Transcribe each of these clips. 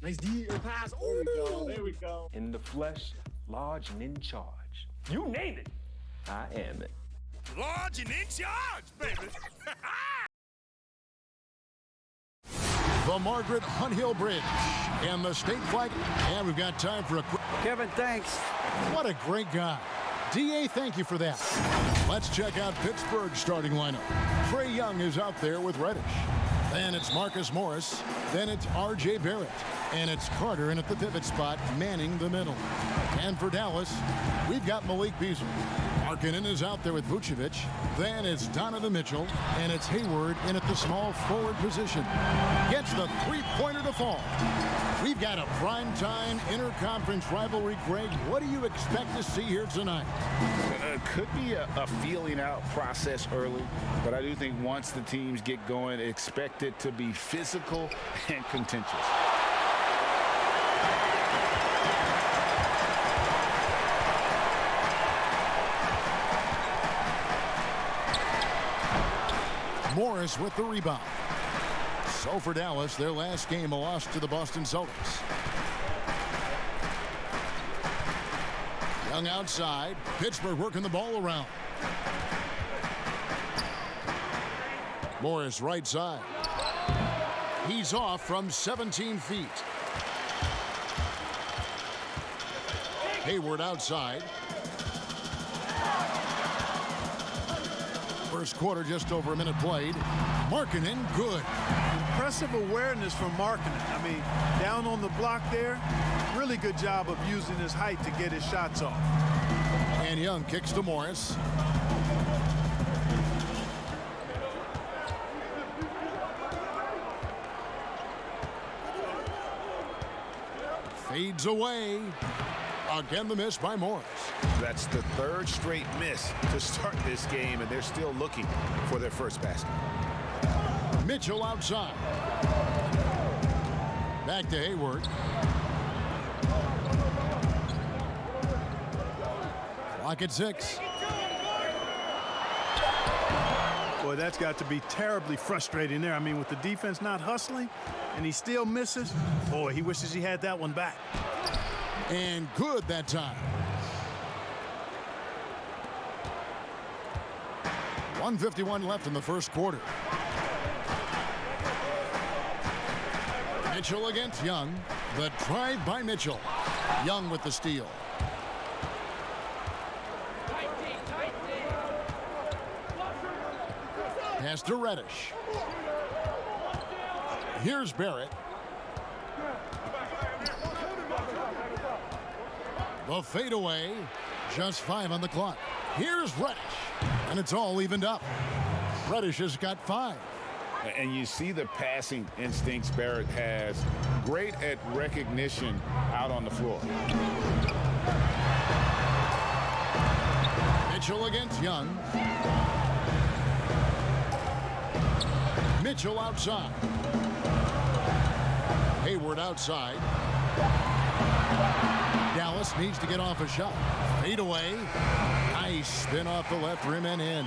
Nice D pass. There we go. In the flesh, large and in charge. You name it, I am it. Large and in charge, baby. The Margaret Hunt Hill Bridge and the state flag. And we've got time for a quick. Kevin, thanks. What a great guy. DA, thank you for that. Let's check out Pittsburgh's starting lineup. Trae Young is out there with Reddish. Then it's Marcus Morris. Then it's R.J. Barrett. And it's Carter in at the pivot spot, manning the middle. And for Dallas, we've got Malik Beasley. Markkanen is out there with Vucevic. Then it's Donovan Mitchell. And it's Hayward in at the small forward position. Gets the three-pointer to fall. We've got a primetime interconference rivalry. Greg, what do you expect to see here tonight? Could be a feeling out process early, but I do think once the teams get going, expect it to be physical and contentious. Morris with the rebound. So for Dallas, their last game, a loss to the Boston Celtics. Young outside. Pittsburgh working the ball around. Morris right side. He's off from 17 feet. Hayward outside. First quarter, just over a minute played. Markkanen, good. Impressive awareness from Markkanen. I mean, down on the block there, really good job of using his height to get his shots off. And Young kicks to Morris. Fades away. Again, the miss by Morris. That's the third straight miss to start this game, and they're still looking for their first basket. Mitchell outside. Back to Hayward. Clock at 6. Boy, that's got to be terribly frustrating there. I mean, with the defense not hustling, and he still misses. Boy, he wishes he had that one back. And good that time. 1:51 left in the first quarter. Mitchell against Young. The drive by Mitchell. Young with the steal. Pass to Reddish. Here's Barrett. The fadeaway. Just 5 on the clock. Here's Reddish. And it's all evened up. Reddish has got 5. And you see the passing instincts Barrett has. Great at recognition out on the floor. Mitchell against Young. Mitchell outside. Hayward outside. Dallas needs to get off a shot. Fade away. Nice spin off the left rim and in.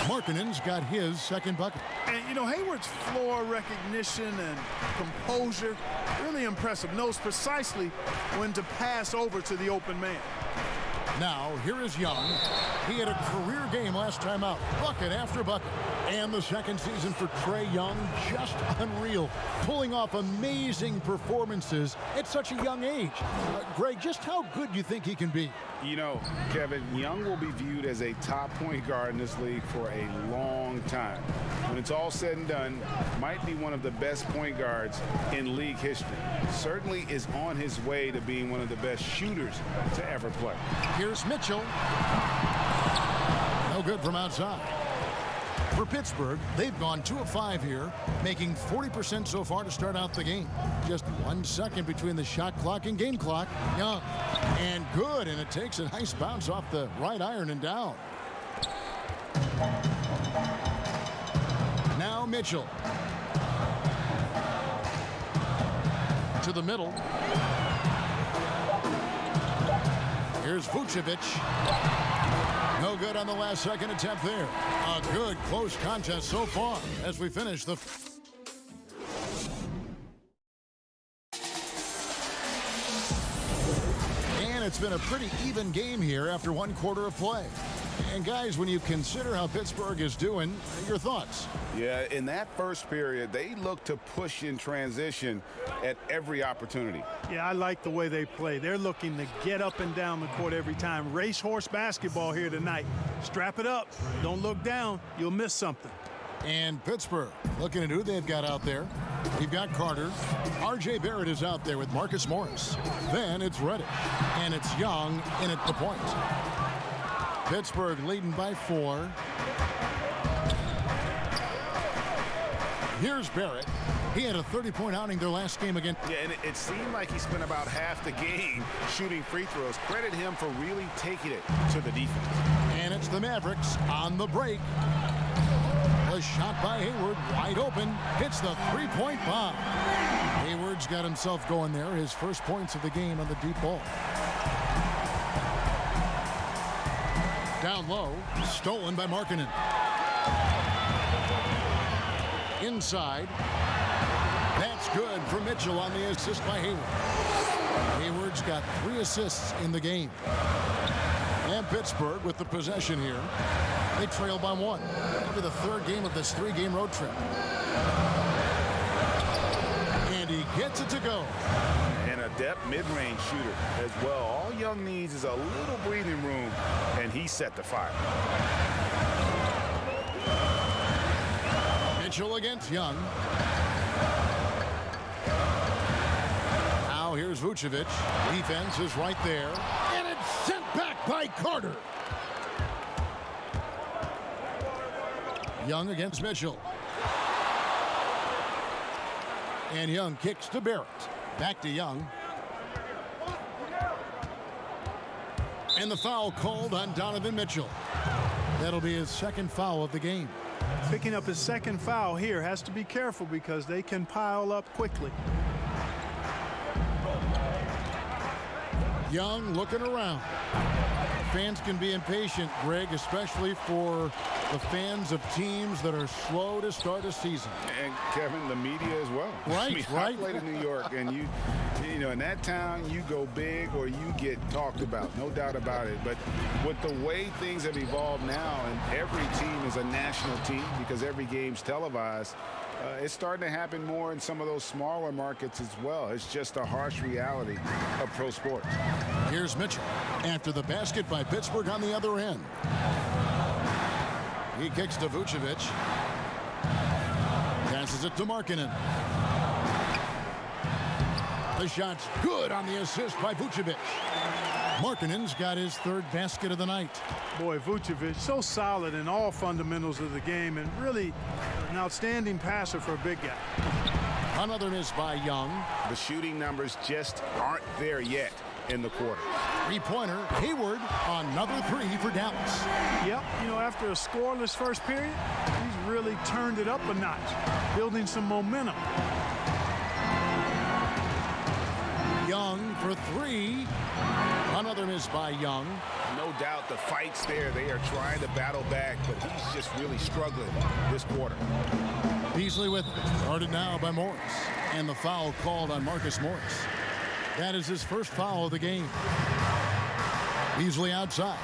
Markkanen's got his second bucket. And, you know, Hayward's floor recognition and composure, really impressive. Knows precisely when to pass over to the open man. Now, here is Young. He had a career game last time out. Bucket after bucket. And the second season for Trae Young, just unreal. Pulling off amazing performances at such a young age. Greg, just how good do you think he can be? You know, Kevin, Young will be viewed as a top point guard in this league for a long time. When it's all said and done, might be one of the best point guards in league history. Certainly is on his way to being one of the best shooters to ever play. Here's Mitchell. No good from outside. For Pittsburgh, they've gone 2 of 5 here, making 40% so far to start out the game. Just 1 second between the shot clock and game clock. Young. And good, and it takes a nice bounce off the right iron and down. Now Mitchell. To the middle. Here's Vucevic. No good on the last second attempt there. A good close contest so far as we finish the... It's been a pretty even game here after one quarter of play. And guys, when you consider how Pittsburgh is doing, your thoughts? Yeah, in that first period, they look to push in transition at every opportunity. Yeah, I like the way they play. They're looking to get up and down the court every time. Racehorse basketball here tonight. Strap it up. Don't look down. You'll miss something. And Pittsburgh looking at who they've got out there. We've got Carter. R.J. Barrett is out there with Marcus Morris. Then it's Reddish. And it's Young in at the point. Pittsburgh leading by 4. Here's Barrett. He had a 30-point outing their last game again. Yeah, and it seemed like he spent about half the game shooting free throws. Credit him for really taking it to the defense. And it's the Mavericks on the break. A shot by Hayward, wide open, hits the three-point bomb. Hayward's got himself going there, his first points of the game on the deep ball. Down low, stolen by Markkanen. Inside, that's good for Mitchell on the assist by Hayward. Hayward's got 3 assists in the game. And Pittsburgh with the possession here. They trail by 1. It'll be the 3rd game of this 3-game road trip. And he gets it to go. And a depth mid-range shooter as well. All Young needs is a little breathing room, and he set the fire. Mitchell against Young. Now here's Vucevic. Defense is right there. And it's sent back by Carter. Young against Mitchell. And Young kicks to Barrett. Back to Young. And the foul called on Donovan Mitchell. That'll be his 2nd foul of the game. Picking up his 2nd foul here. Has to be careful because they can pile up quickly. Young looking around. Fans can be impatient, Greg, especially for the fans of teams that are slow to start a season. And Kevin, the media as well. Right, I played in New York, and you know, in that town, you go big or you get talked about, no doubt about it. But with the way things have evolved now, and every team is a national team because every game's televised, it's starting to happen more in some of those smaller markets as well. It's just a harsh reality of pro sports. Here's Mitchell after the basket by Pittsburgh on the other end. He kicks to Vucevic. Passes it to Markkanen. The shot's good on the assist by Vucevic. Markkanen's got his 3rd basket of the night. Boy, Vucevic, so solid in all fundamentals of the game and really an outstanding passer for a big guy. Another miss by Young. The shooting numbers just aren't there yet in the quarter. 3-pointer, Hayward, another 3 for Dallas. Yep, you know, after a scoreless first period, he's really turned it up a notch, building some momentum. Young for 3. Another miss by Young. No doubt the fight's there. They are trying to battle back, but he's just really struggling this quarter. Beasley with it. Guarded now by Morris. And the foul called on Marcus Morris. That is his 1st foul of the game. Beasley outside.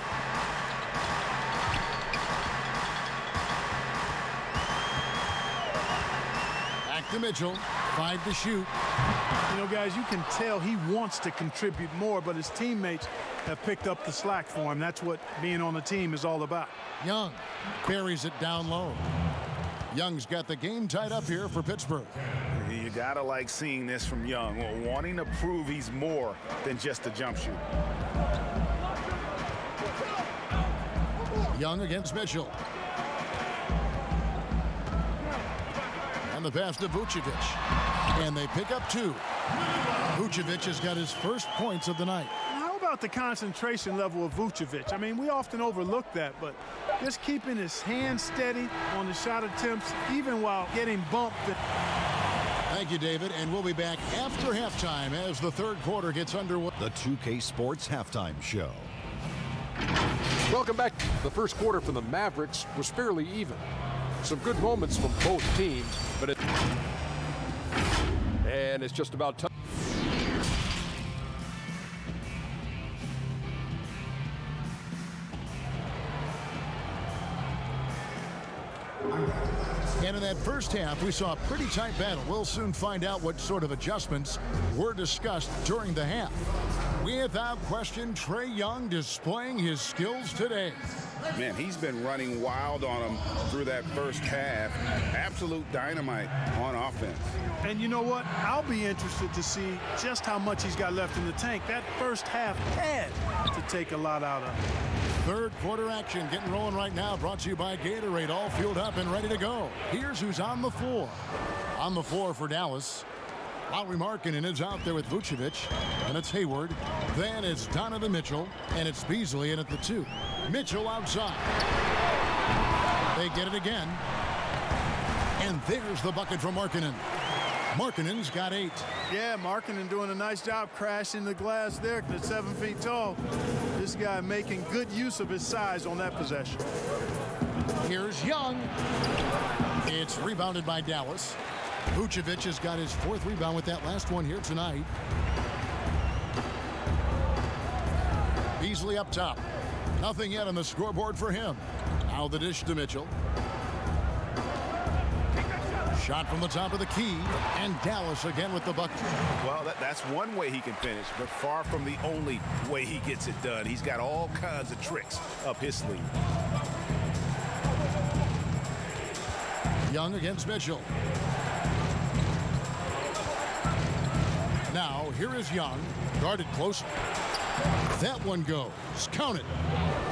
Back to Mitchell. 5 to shoot. You know, guys, you can tell he wants to contribute more, but his teammates have picked up the slack for him. That's what being on the team is all about. Young buries it down low. Young's got the game tied up here for Pittsburgh. You gotta like seeing this from Young, wanting to prove he's more than just a jump shooter. Young against Mitchell. And the pass to Vucevic. And they pick up 2. Vucevic has got his 1st points of the night. How about the concentration level of Vucevic? I mean, we often overlook that, but just keeping his hands steady on the shot attempts, even while getting bumped. Thank you, David, and we'll be back after halftime as the 3rd quarter gets underway. The 2K Sports Halftime Show. Welcome back. The first quarter for the Mavericks was fairly even. Some good moments from both teams, but it's just about time. And in that first half, we saw a pretty tight battle. We'll soon find out what sort of adjustments were discussed during the half. Without question, Trae Young displaying his skills today. Man, he's been running wild on him through that first half. Absolute dynamite on offense. And you know what? I'll be interested to see just how much he's got left in the tank. That first half had to take a lot out of him. Third quarter action getting rolling right now, brought to you by Gatorade, all fueled up and ready to go. Here's who's on the floor. On the floor for Dallas, Lauri Markkanen is out there with Vucevic, and it's Hayward. Then it's Donovan Mitchell, and it's Beasley in at the 2. Mitchell outside. They get it again. And there's the bucket from Markkanen. Markkanen's got 8. Yeah, Markkanen doing a nice job crashing the glass there. At 7 feet tall. This guy making good use of his size on that possession. Here's Young. It's rebounded by Dallas. Vucevic has got his 4th rebound with that last one here tonight. Beasley up top. Nothing yet on the scoreboard for him. Now the dish to Mitchell. Shot from the top of the key, and Dallas again with the bucket. Well, that's one way he can finish, but far from the only way he gets it done. He's got all kinds of tricks up his sleeve. Young against Mitchell. Now, here is Young, guarded closely. That one goes. Count it.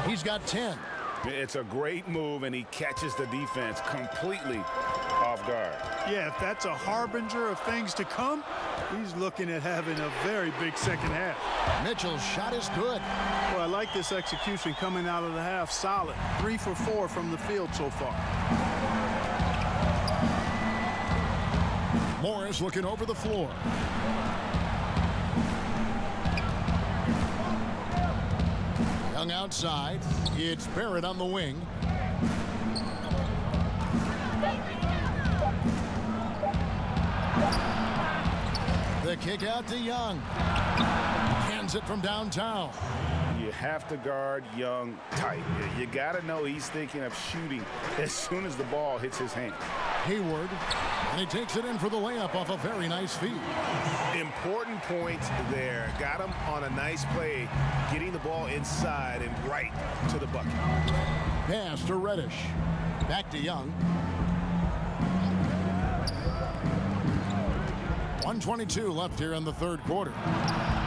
He's got 10. It's a great move, and he catches the defense completely off guard. Yeah, if that's a harbinger of things to come, he's looking at having a very big second half. Mitchell's shot is good. Well, I like this execution coming out of the half. Solid. 3 for 4 from the field so far. Morris looking over the floor. Young outside. It's Barrett on the wing. The kick out to Young. Cans it from downtown. You have to guard Young tight. You got to know he's thinking of shooting as soon as the ball hits his hand. Hayward, and he takes it in for the layup off a very nice feed. Important points there. Got him on a nice play, getting the ball inside and right to the bucket. Pass to Reddish. Back to Young. 1:22 left here in the third quarter.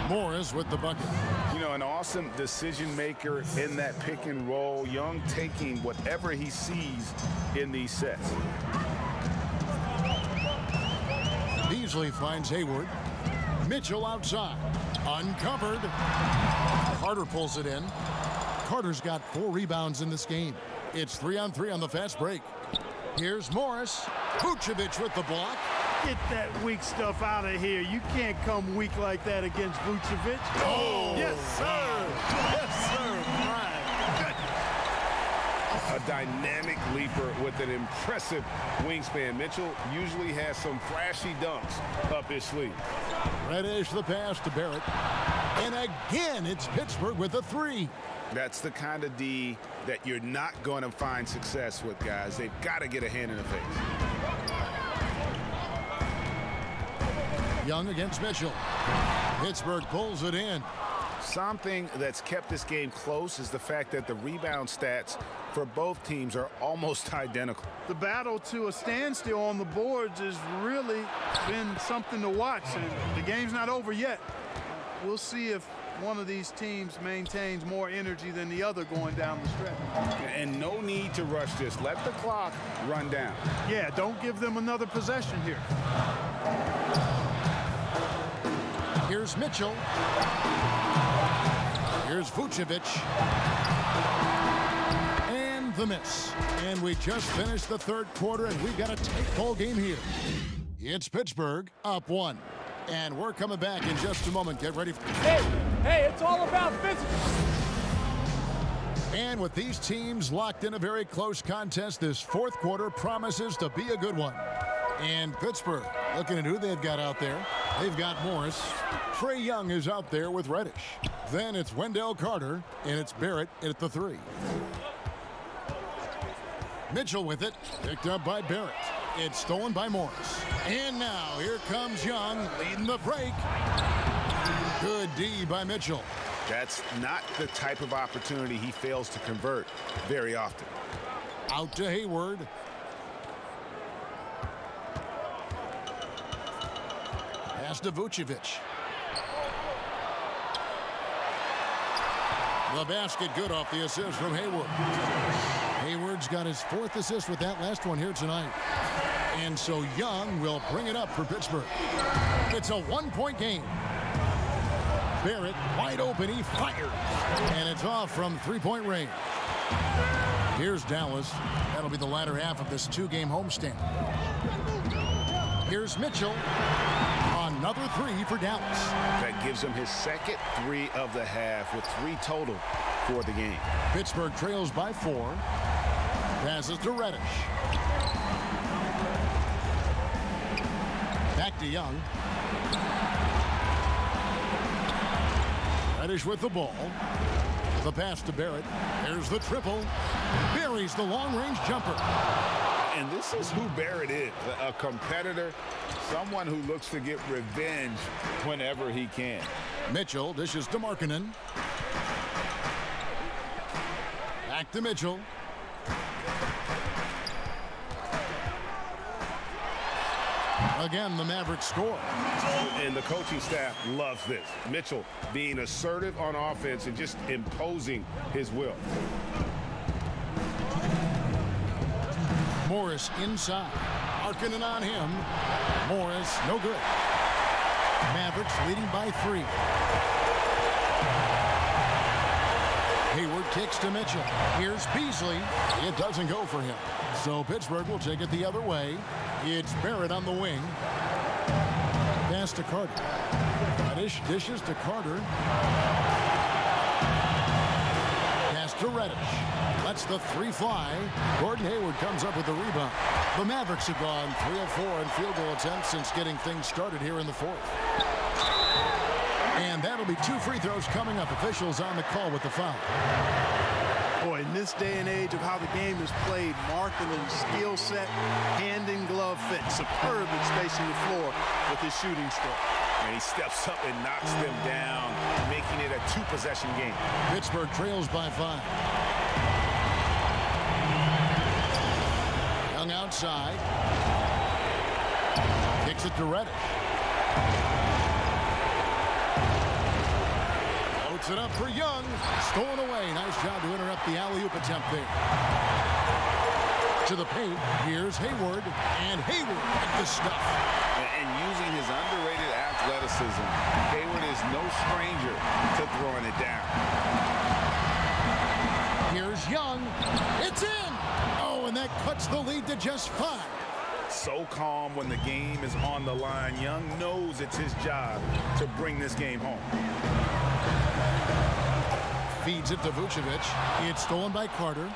Morris with the bucket. You know, an awesome decision maker in that pick and roll. Young taking whatever he sees in these sets. Beasley finds Hayward. Mitchell outside. Uncovered. Carter pulls it in. Carter's got 4 rebounds in this game. It's 3-on-3 on the fast break. Here's Morris. Vucevic with the block. Get that weak stuff out of here. You can't come weak like that against Vucevic. Oh! Yes, sir. Yes, sir. A dynamic leaper with an impressive wingspan. Mitchell usually has some flashy dunks up his sleeve. Reddish the pass to Barrett. And again, it's Pittsburgh with a 3. That's the kind of D that you're not going to find success with, guys. They've got to get a hand in the face. Young against Mitchell. Pittsburgh pulls it in. Something that's kept this game close is the fact that the rebound stats for both teams are almost identical. The battle to a standstill on the boards has really been something to watch, and the game's not over yet. We'll see if one of these teams maintains more energy than the other going down the stretch. And no need to rush this. Let the clock run down. Yeah, don't give them another possession here. Here's Mitchell. Here's Vucevic. And the miss. And we just finished the third quarter, and we've got a tight ball game here. It's Pittsburgh up 1. And we're coming back in just a moment. Get ready. Hey, it's all about physical. And with these teams locked in a very close contest, this fourth quarter promises to be a good one. And Pittsburgh, looking at who they've got out there. They've got Morris. Trae Young is out there with Reddish. Then it's Wendell Carter, and it's Barrett at the 3. Mitchell with it, picked up by Barrett. It's stolen by Morris. And now here comes Young leading the break. Good D by Mitchell. That's not the type of opportunity he fails to convert very often. Out to Hayward. Pass to Vucevic. The basket good off the assist from Hayward. Hayward's got his 4th assist with that last one here tonight. And so Young will bring it up for Pittsburgh. It's a 1-point game. Barrett wide open, he fires. And it's off from 3-point range. Here's Dallas. That'll be the latter half of this 2-game homestand. Here's Mitchell. Another 3 for Dallas. That gives him his 2nd 3 of the half with 3 total for the game. Pittsburgh trails by 4. Passes to Reddish. Back to Young. Reddish with the ball. The pass to Barrett. There's the triple. Buries the long-range jumper. And this is who Barrett is, a competitor, someone who looks to get revenge whenever he can. Mitchell dishes to Markkanen. Back to Mitchell. Again, the Mavericks score. And the coaching staff loves this. Mitchell being assertive on offense and just imposing his will. Morris inside. Markkanen on him. Morris, no good. Mavericks leading by 3. Hayward kicks to Mitchell. Here's Beasley. It doesn't go for him. So Pittsburgh will take it the other way. It's Barrett on the wing. Pass to Carter. Reddish dishes to Carter. Pass to Reddish. Lets the 3 fly. Gordon Hayward comes up with the rebound. The Mavericks have gone 3 of 4 in field goal attempts since getting things started here in the 4th. And that'll be 2 free throws coming up. Officials on the call with the foul. Boy, in this day and age of how the game is played, Markkanen's skill set, hand and glove fit, superb in spacing the floor with his shooting stroke. And he steps up and knocks them down, making it a 2-possession game. Pittsburgh trails by 5. Young outside. Kicks it to Reddish. Floats it up for Young. Stolen away. Nice job to interrupt the alley-oop attempt there. To the paint. Here's Hayward. And Hayward with the stuff. And using his underrated athleticism, Hayward is no stranger to throwing it down. Here's Young. It's in. Oh, and that cuts the lead to just 5. So calm when the game is on the line. Young knows it's his job to bring this game home. Feeds it to Vucevic. It's stolen by Carter.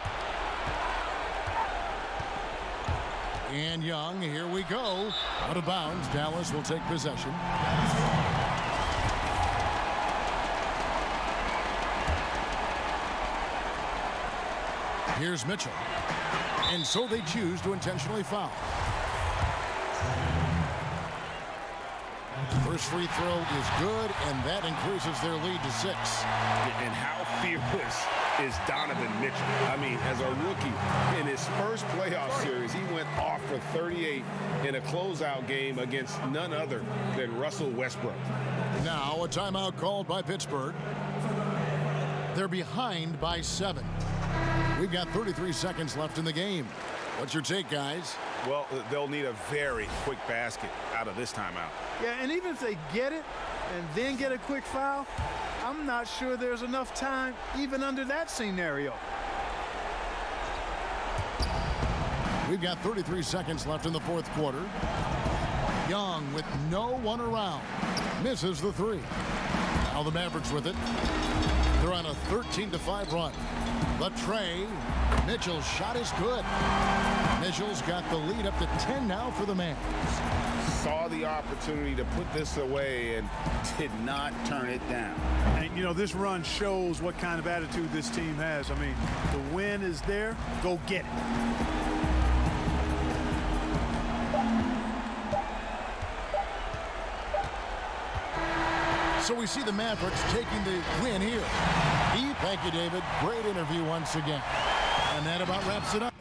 And Young, here we go. Out of bounds. Dallas will take possession. Here's Mitchell. And so they choose to intentionally foul. First free throw is good, and that increases their lead to 6. And how fearless is Donovan Mitchell? I mean, as a rookie, in his first playoff series, he went off for 38 in a closeout game against none other than Russell Westbrook. Now a timeout called by Pittsburgh. They're behind by 7. We've got 33 seconds left in the game. What's your take, guys? Well, they'll need a very quick basket out of this timeout. Yeah, and even if they get it and then get a quick foul, I'm not sure there's enough time even under that scenario. We've got 33 seconds left in the 4th quarter. Young with no one around. Misses the 3. Now the Mavericks with it. They're on a 13-5 run. The tray. Mitchell's shot is good. Mitchell's got the lead up to 10 now for the Mavs. Saw the opportunity to put this away and did not turn it down. And, you know, this run shows what kind of attitude this team has. I mean, the win is there. Go get it. So we see the Mavericks taking the win here. Thank you, David. Great interview once again. And that about wraps it up.